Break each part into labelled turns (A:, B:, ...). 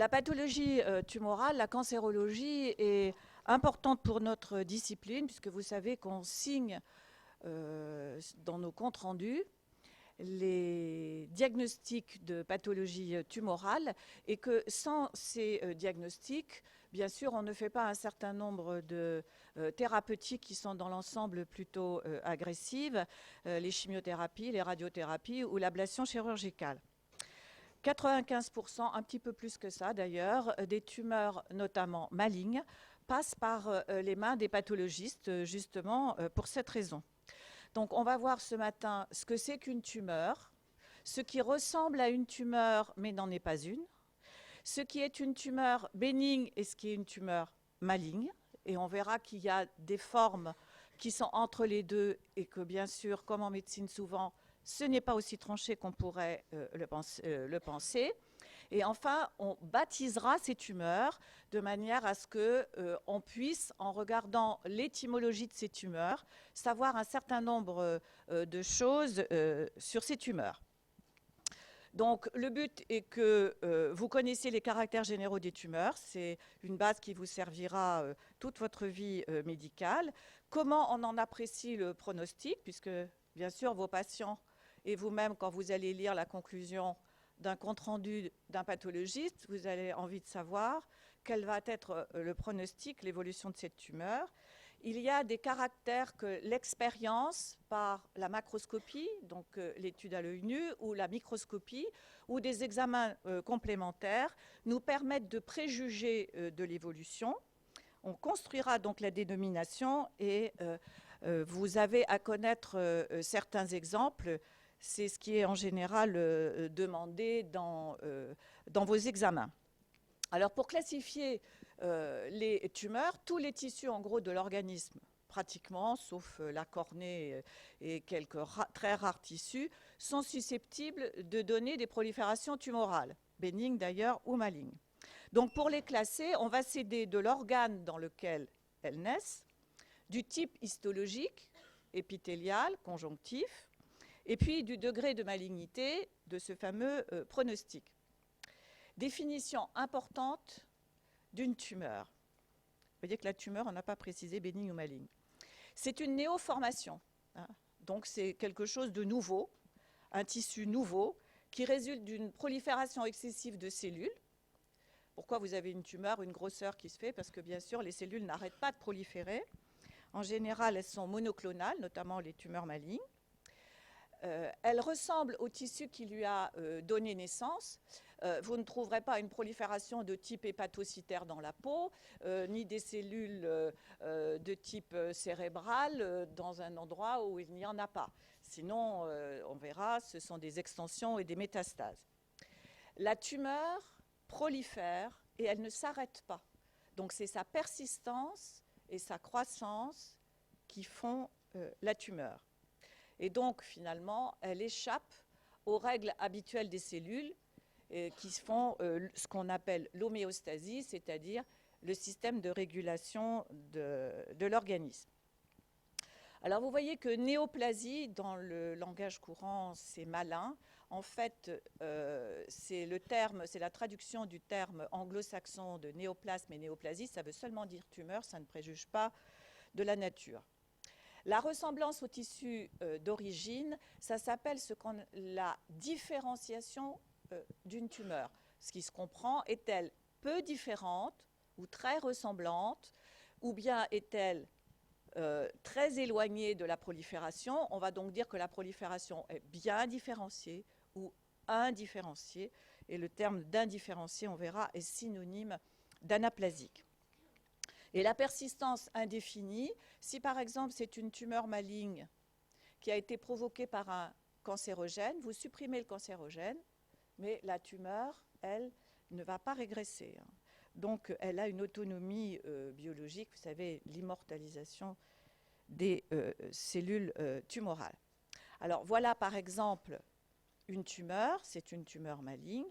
A: La pathologie tumorale, la cancérologie est importante pour notre discipline, puisque vous savez qu'on signe dans nos comptes rendus les diagnostics de pathologie tumorale et que sans ces diagnostics, bien sûr, on ne fait pas un certain nombre de thérapeutiques qui sont dans l'ensemble plutôt agressives, les chimiothérapies, les radiothérapies ou l'ablation chirurgicale. 95%, un petit peu plus que ça d'ailleurs, des tumeurs notamment malignes passent par les mains des pathologistes justement pour cette raison. Donc on va voir ce matin ce que c'est qu'une tumeur, ce qui ressemble à une tumeur mais n'en est pas une, ce qui est une tumeur bénigne et ce qui est une tumeur maligne. Et on verra qu'il y a des formes qui sont entre les deux et que bien sûr, comme en médecine souvent, ce n'est pas aussi tranché qu'on pourrait le penser. Et enfin, on baptisera ces tumeurs de manière à ce qu'on puisse, en regardant l'étymologie de ces tumeurs, savoir un certain nombre de choses sur ces tumeurs. Donc, le but est que vous connaissiez les caractères généraux des tumeurs. C'est une base qui vous servira toute votre vie médicale. Comment on en apprécie le pronostic, puisque, bien sûr, vos patients et vous-même, quand vous allez lire la conclusion d'un compte-rendu d'un pathologiste, vous avez envie de savoir quel va être le pronostic, l'évolution de cette tumeur. Il y a des caractères que l'expérience par la macroscopie, donc l'étude à l'œil nu, ou la microscopie, ou des examens complémentaires, nous permettent de préjuger de l'évolution. On construira donc la dénomination et vous avez à connaître certains exemples. C'est ce qui est en général demandé dans vos examens. Alors pour classifier les tumeurs, tous les tissus en gros de l'organisme, pratiquement, sauf la cornée et quelques très rares tissus, sont susceptibles de donner des proliférations tumorales, bénignes d'ailleurs ou malignes. Donc pour les classer, on va s'aider de l'organe dans lequel elles naissent, du type histologique, épithélial, conjonctif, et puis du degré de malignité de ce fameux pronostic. Définition importante d'une tumeur. Vous voyez que la tumeur, on n'a pas précisé bénigne ou maligne. C'est une néoformation, hein. Donc c'est quelque chose de nouveau, un tissu nouveau qui résulte d'une prolifération excessive de cellules. Pourquoi vous avez une tumeur, une grosseur qui se fait? Parce que bien sûr, les cellules n'arrêtent pas de proliférer. En général, elles sont monoclonales, notamment les tumeurs malignes. Elle ressemble au tissu qui lui a donné naissance. Vous ne trouverez pas une prolifération de type hépatocytaire dans la peau, ni des cellules de type cérébral dans un endroit où il n'y en a pas. Sinon, on verra, ce sont des extensions et des métastases. La tumeur prolifère et elle ne s'arrête pas. Donc c'est sa persistance et sa croissance qui font la tumeur. Et donc, finalement, elle échappe aux règles habituelles des cellules qui font ce qu'on appelle l'homéostasie, c'est-à-dire le système de régulation de l'organisme. Alors, vous voyez que néoplasie, dans le langage courant, c'est malin. En fait, c'est la traduction du terme anglo-saxon de néoplasme et néoplasie. Ça veut seulement dire tumeur, ça ne préjuge pas de la nature. La ressemblance au tissu d'origine, ça s'appelle la différenciation d'une tumeur. Ce qui se comprend, est-elle peu différente ou très ressemblante, ou bien est-elle très éloignée de la prolifération? On va donc dire que la prolifération est bien différenciée ou indifférenciée. Et le terme d'indifférencié, on verra, est synonyme d'anaplasique. Et la persistance indéfinie, si par exemple c'est une tumeur maligne qui a été provoquée par un cancérogène, vous supprimez le cancérogène, mais la tumeur, elle, ne va pas régresser. Donc elle a une autonomie biologique, vous savez, l'immortalisation des cellules tumorales. Alors voilà par exemple une tumeur, c'est une tumeur maligne.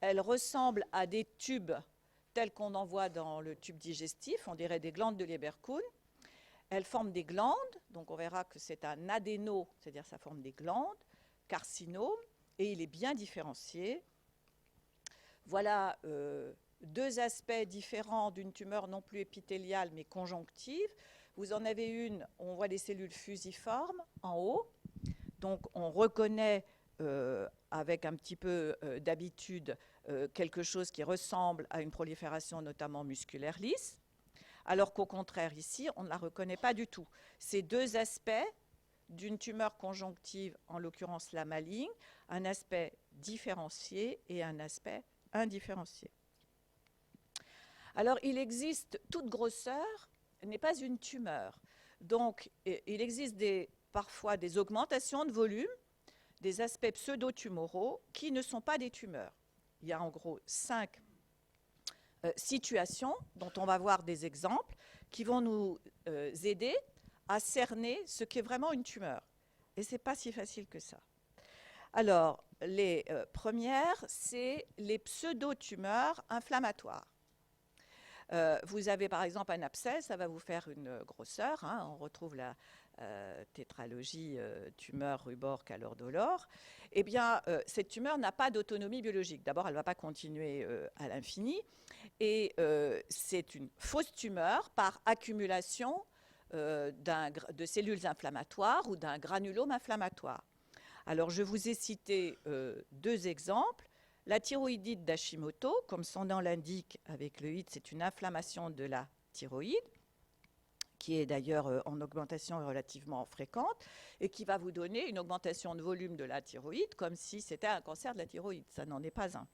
A: Elle ressemble à des tubes telles qu'on en voit dans le tube digestif, on dirait des glandes de Lieberkühn. Elles forment des glandes, donc on verra que c'est un adéno, c'est-à-dire ça forme des glandes, carcinome, et il est bien différencié. Voilà deux aspects différents d'une tumeur non plus épithéliale mais conjonctive. Vous en avez une, on voit des cellules fusiformes en haut. Donc on reconnaît avec un petit peu d'habitude quelque chose qui ressemble à une prolifération notamment musculaire lisse, alors qu'au contraire ici, on ne la reconnaît pas du tout. Ces deux aspects d'une tumeur conjonctive, en l'occurrence la maligne, un aspect différencié et un aspect indifférencié. Alors il existe, toute grosseur n'est pas une tumeur. Donc il existe parfois des augmentations de volume, des aspects pseudo-tumoraux qui ne sont pas des tumeurs. Il y a en gros 5 situations dont on va voir des exemples qui vont nous aider à cerner ce qu'est vraiment une tumeur. Et ce n'est pas si facile que ça. Alors, les premières, c'est les pseudo-tumeurs inflammatoires. Vous avez par exemple un abcès, ça va vous faire une grosseur. Hein, on retrouve la tétralogie tumeur rubor calor dolor. Eh bien, cette tumeur n'a pas d'autonomie biologique. D'abord, elle ne va pas continuer à l'infini. Et c'est une fausse tumeur par accumulation de cellules inflammatoires ou d'un granulome inflammatoire. Alors, je vous ai cité 2 exemples. La thyroïdite d'Hashimoto, comme son nom l'indique avec le HIT, c'est une inflammation de la thyroïde, qui est d'ailleurs en augmentation relativement fréquente, et qui va vous donner une augmentation de volume de la thyroïde, comme si c'était un cancer de la thyroïde. Ça n'en est pas un.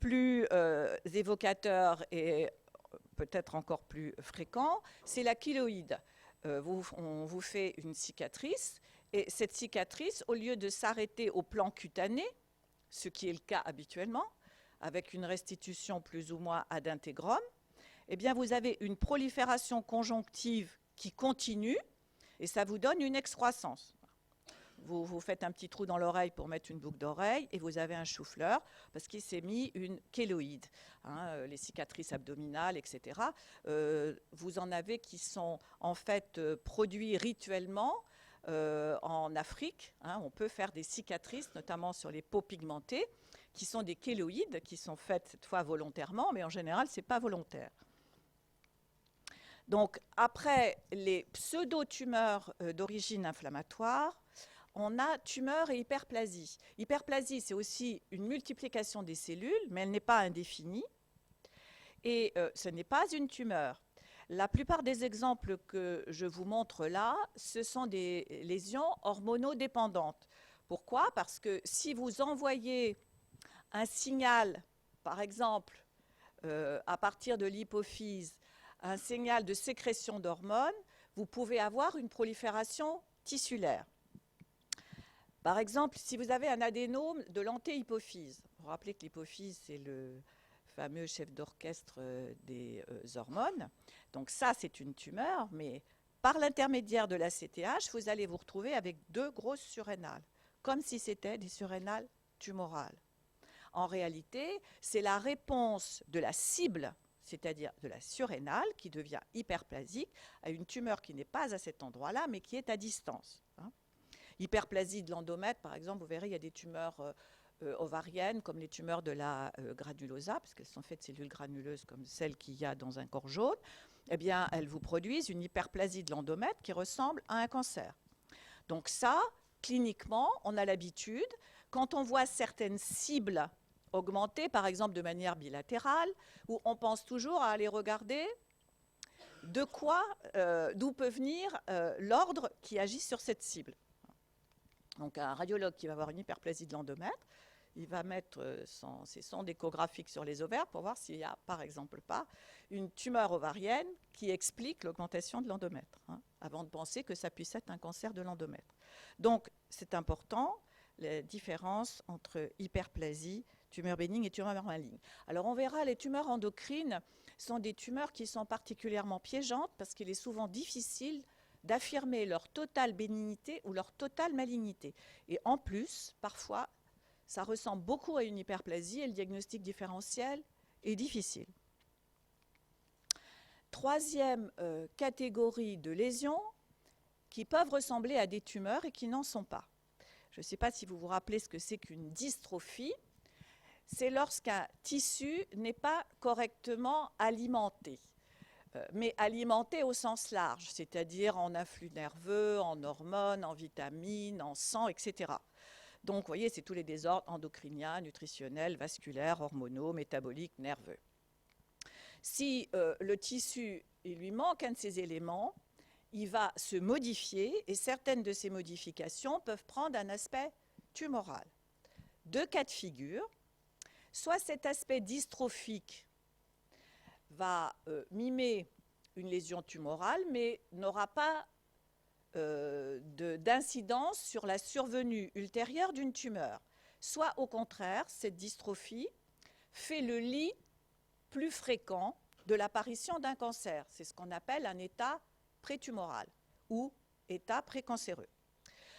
A: Plus évocateur et peut-être encore plus fréquent, c'est la kéloïde. On vous fait une cicatrice, et cette cicatrice, au lieu de s'arrêter au plan cutané, ce qui est le cas habituellement, avec une restitution plus ou moins ad integrum, eh bien vous avez une prolifération conjonctive qui continue, et ça vous donne une excroissance. Vous faites un petit trou dans l'oreille pour mettre une boucle d'oreille et vous avez un chou-fleur parce qu'il s'est mis une kéloïde. Hein, les cicatrices abdominales, etc. Vous en avez qui sont en fait produits rituellement en Afrique. Hein, on peut faire des cicatrices, notamment sur les peaux pigmentées, qui sont des kéloïdes, qui sont faites cette fois volontairement, mais en général, ce n'est pas volontaire. Donc, après les pseudo-tumeurs d'origine inflammatoire, on a tumeur et hyperplasie. Hyperplasie, c'est aussi une multiplication des cellules, mais elle n'est pas indéfinie. Et ce n'est pas une tumeur. La plupart des exemples que je vous montre là, ce sont des lésions hormonodépendantes. Pourquoi? Parce que si vous envoyez un signal, par exemple, à partir de l'hypophyse, un signal de sécrétion d'hormones, vous pouvez avoir une prolifération tissulaire. Par exemple, si vous avez un adénome de l'antéhypophyse, vous vous rappelez que l'hypophyse, c'est le fameux chef d'orchestre des hormones. Donc ça, c'est une tumeur, mais par l'intermédiaire de la CTH, vous allez vous retrouver avec 2 grosses surrénales, comme si c'était des surrénales tumorales. En réalité, c'est la réponse de la cible, c'est-à-dire de la surrénale, qui devient hyperplasique, à une tumeur qui n'est pas à cet endroit-là, mais qui est à distance. Hein. Hyperplasie de l'endomètre, par exemple, vous verrez, il y a des tumeurs ovariennes, comme les tumeurs de la granulosa, parce qu'elles sont faites de cellules granuleuses comme celles qu'il y a dans un corps jaune. Eh bien, elles vous produisent une hyperplasie de l'endomètre qui ressemble à un cancer. Donc ça, cliniquement, on a l'habitude, quand on voit certaines cibles augmenter, par exemple de manière bilatérale, où on pense toujours à aller regarder d'où peut venir l'ordre qui agit sur cette cible. Donc un radiologue qui va avoir une hyperplasie de l'endomètre, il va mettre ses sondes échographiques sur les ovaires pour voir s'il n'y a, par exemple, pas une tumeur ovarienne qui explique l'augmentation de l'endomètre, hein, avant de penser que ça puisse être un cancer de l'endomètre. Donc, c'est important, la différence entre hyperplasie, tumeur bénigne et tumeur maligne. Alors, on verra, les tumeurs endocrines sont des tumeurs qui sont particulièrement piégeantes parce qu'il est souvent difficile d'affirmer leur totale bénignité ou leur totale malignité. Et en plus, parfois, ça ressemble beaucoup à une hyperplasie et le diagnostic différentiel est difficile. Troisième catégorie de lésions qui peuvent ressembler à des tumeurs et qui n'en sont pas. Je ne sais pas si vous vous rappelez ce que c'est qu'une dystrophie. c'est lorsqu'un tissu n'est pas correctement alimenté. Mais alimenté au sens large, c'est-à-dire en influx nerveux, en hormones, en vitamines, en sang, etc. Donc, vous voyez, c'est tous les désordres endocriniens, nutritionnels, vasculaires, hormonaux, métaboliques, nerveux. Si le tissu, il lui manque un de ces éléments, il va se modifier et certaines de ces modifications peuvent prendre un aspect tumoral. Deux cas de figure, soit cet aspect dystrophique va mimer une lésion tumorale, mais n'aura pas d'incidence sur la survenue ultérieure d'une tumeur. Soit au contraire, cette dystrophie fait le lit plus fréquent de l'apparition d'un cancer. C'est ce qu'on appelle un état prétumoral ou état précancéreux.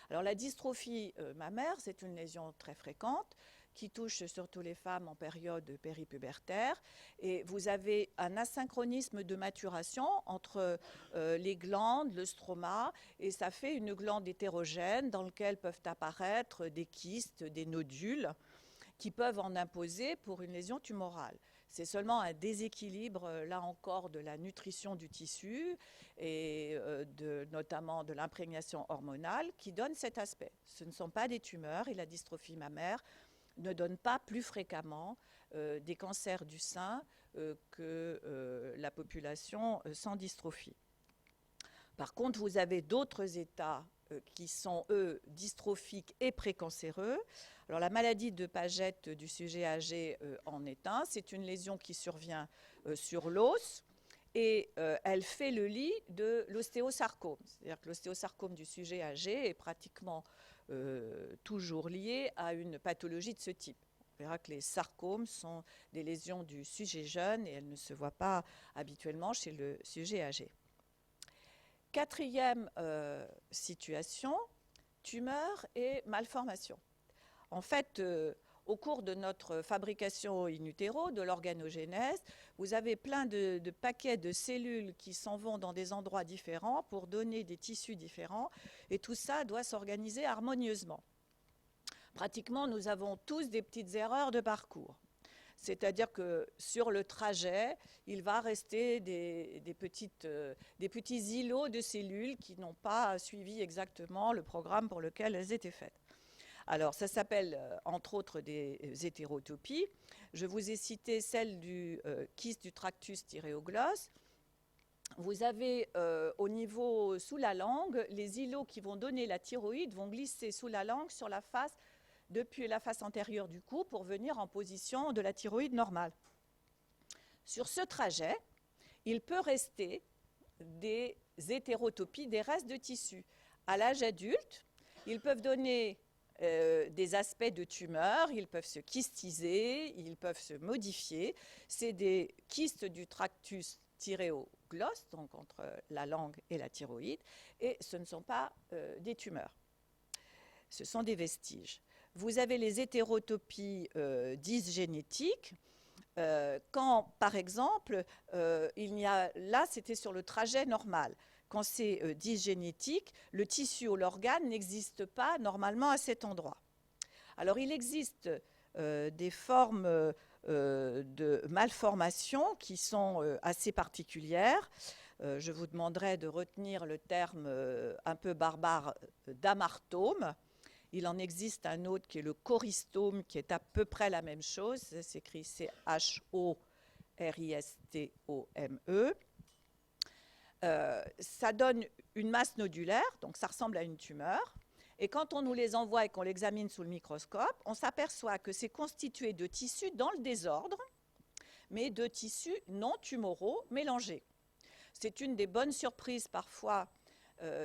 A: Alors la dystrophie mammaire, c'est une lésion très fréquente qui touche surtout les femmes en période péripubertaire. Et vous avez un asynchronisme de maturation entre les glandes, le stroma, et ça fait une glande hétérogène dans laquelle peuvent apparaître des kystes, des nodules, qui peuvent en imposer pour une lésion tumorale. C'est seulement un déséquilibre, là encore, de la nutrition du tissu et notamment de l'imprégnation hormonale qui donne cet aspect. Ce ne sont pas des tumeurs et la dystrophie mammaire ne donne pas plus fréquemment des cancers du sein que la population sans dystrophie. Par contre, vous avez d'autres états qui sont, eux, dystrophiques et précancéreux. Alors, la maladie de Paget du sujet âgé en est un. C'est une lésion qui survient sur l'os et elle fait le lit de l'ostéosarcome. C'est-à-dire que l'ostéosarcome du sujet âgé est pratiquement toujours lié à une pathologie de ce type. On verra que les sarcomes sont des lésions du sujet jeune et elles ne se voient pas habituellement chez le sujet âgé. Quatrième situation, tumeur et malformation. En fait, au cours de notre fabrication in utero, de l'organogénèse, vous avez plein de paquets de cellules qui s'en vont dans des endroits différents pour donner des tissus différents, et tout ça doit s'organiser harmonieusement. Pratiquement, nous avons tous des petites erreurs de parcours. C'est-à-dire que sur le trajet, il va rester des petits îlots de cellules qui n'ont pas suivi exactement le programme pour lequel elles étaient faites. Alors, ça s'appelle, entre autres, des hétérotopies. Je vous ai cité celle du kyste du tractus thyréoglosse. Vous avez au niveau sous la langue, les îlots qui vont donner la thyroïde vont glisser sous la langue sur la face, depuis la face antérieure du cou pour venir en position de la thyroïde normale. Sur ce trajet, il peut rester des hétérotopies, des restes de tissu. À l'âge adulte, ils peuvent donner des aspects de tumeur, ils peuvent se kystiser, ils peuvent se modifier. C'est des kystes du tractus thyréoglosse, donc entre la langue et la thyroïde, et ce ne sont pas des tumeurs. Ce sont des vestiges. Vous avez les hétérotopies dysgénétiques. Quand, par exemple, là, c'était sur le trajet normal. Quand c'est dysgénétique, le tissu ou l'organe n'existe pas normalement à cet endroit. Alors, il existe des formes de malformation qui sont assez particulières. Je vous demanderai de retenir le terme un peu barbare d'amartome. Il en existe un autre qui est le choristome, qui est à peu près la même chose. Ça s'écrit C-H-O-R-I-S-T-O-M-E. Ça donne une masse nodulaire, donc ça ressemble à une tumeur. Et quand on nous les envoie et qu'on l'examine sous le microscope, on s'aperçoit que c'est constitué de tissus dans le désordre, mais de tissus non tumoraux mélangés. C'est une des bonnes surprises parfois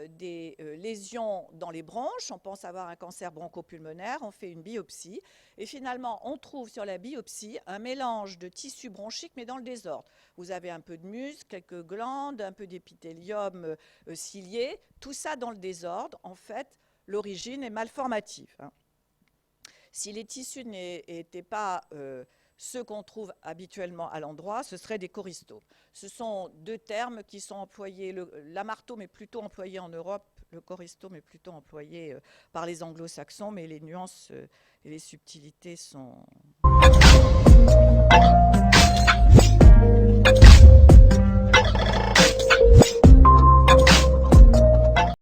A: des lésions dans les bronches. On pense avoir un cancer bronchopulmonaire, on fait une biopsie et finalement on trouve sur la biopsie un mélange de tissus bronchiques mais dans le désordre. Vous avez un peu de muscle, quelques glandes, un peu d'épithélium cilié, tout ça dans le désordre. En fait, l'origine est malformative. Si les tissus n'étaient pas ceux qu'on trouve habituellement à l'endroit, ce seraient des choristomes. Ce sont deux termes qui sont employés. L'amartome est plutôt employé en Europe, le choristome est plutôt employé par les anglo-saxons, mais les nuances et les subtilités sont